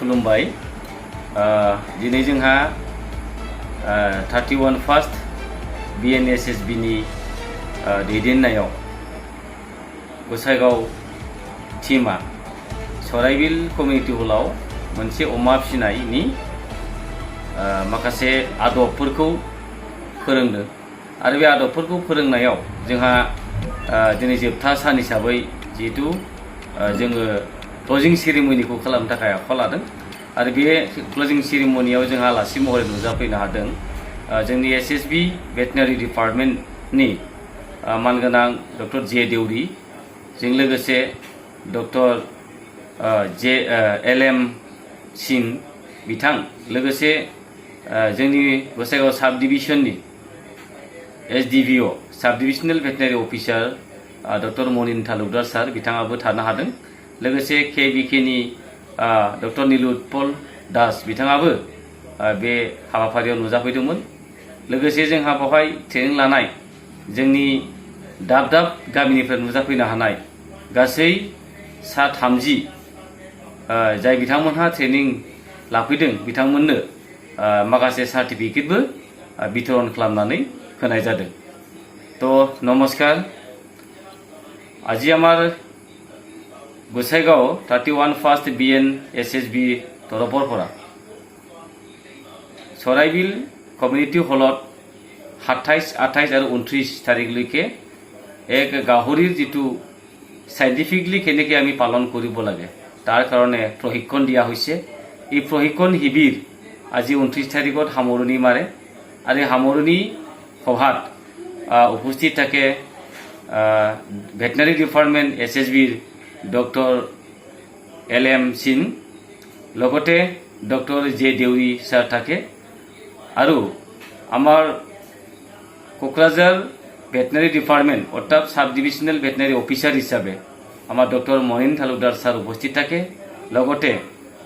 खुलुमबाय दिनै जोंहा 31 फार्स्ट BNSSB नि दैदेननायाव गोसाइगाव टीमा सराइबिल कमिउनिटी हलाव मोनसे अमा फिसिनायनि माखासे आदबफोरखौ फोरोंदों आरो बे आदबफोरखौ फोरोंनायाव जोंहा दिनै जोबथा सान हिसाबै जिहेतु जोङो क्लोजिं सेरेमनिखौ खालामनो थाखाय आखायाव लादों आरो बे क्लोजिं सेरेमनियाव जोंहा आलासि महरै नुजाफैनो हादों जोंनि SSB भेटेनारि डिपार्टमेन्टनि मानगोनां डक्टर जे देउरी जों लोगोसे डक्टर LM सिंह बिथां लोगोसे जोंनि गोसाइगाव साब डिभिजननि SDVO साब डिभिजनेल भेटेनारि अफिसार डक्टर मनिन तालुकदार सार बिथाङाबो थानो हादों लोगोसे KBK नि डक्टर नीलुत्पल दास बिथाङाबो बे हाबाफारियाव नुजाफैदोंमोन लोगोसे जोंहा बेवहाय ट्रेनिं लानाय जोंनि दाब दाब गामिनिफ्राय नुजाफैनो हानाय गासै सा 30 जाय बिथांमोनहा ट्रेनिं लाफैदों बिथांमोननो माखासे सार्टिफिकेटबो बितरन खालामनानै होनाय जादों। तो नमस्कार, আজি আমার गोसाइगाव 31 फार्स्ट BNSSB तरफर পৰা सराइबिल कमिउनिटी हলত 27, 28 और 29 तारिखলৈকে एक गाहरिर जितु साइंटिफिकली केनेके आमी पालन करिब लागे तार कारणे प्रशिक्षण दिया होइसे। এই प्रशिक्षण शिबिर আজি 29 तारिखत सामरणी मारे और सामरणी सभात उपस्थित থাকে भेटेनारि department SSB doctor LM Singh लगते डक्टर जे देउरी सार থাকে और आमार कक्राझार भेटेनारि डिपार्टमेंट अर्थात साब डिविजनेल भेटेनारि अफिसार हिसाबे आमार डक्टर मनिन तालुकदार सार उपस्थित থাকে लगते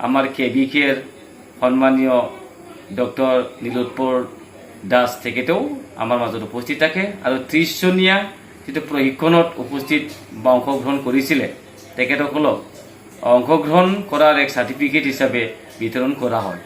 आमार KBK सम्मानीय डक्टर नीलुत्पल दास तेखेतेও आमार माजत उपस्थित থাকে और 30 जनिया जितु प्रशिक्षणत उपस्थित बा अंशग्रहण करिছিলে तेखेतসকলক अंशग्रहण करार एक सार्टिफिकेट हिसाबे वितरण करा হয়।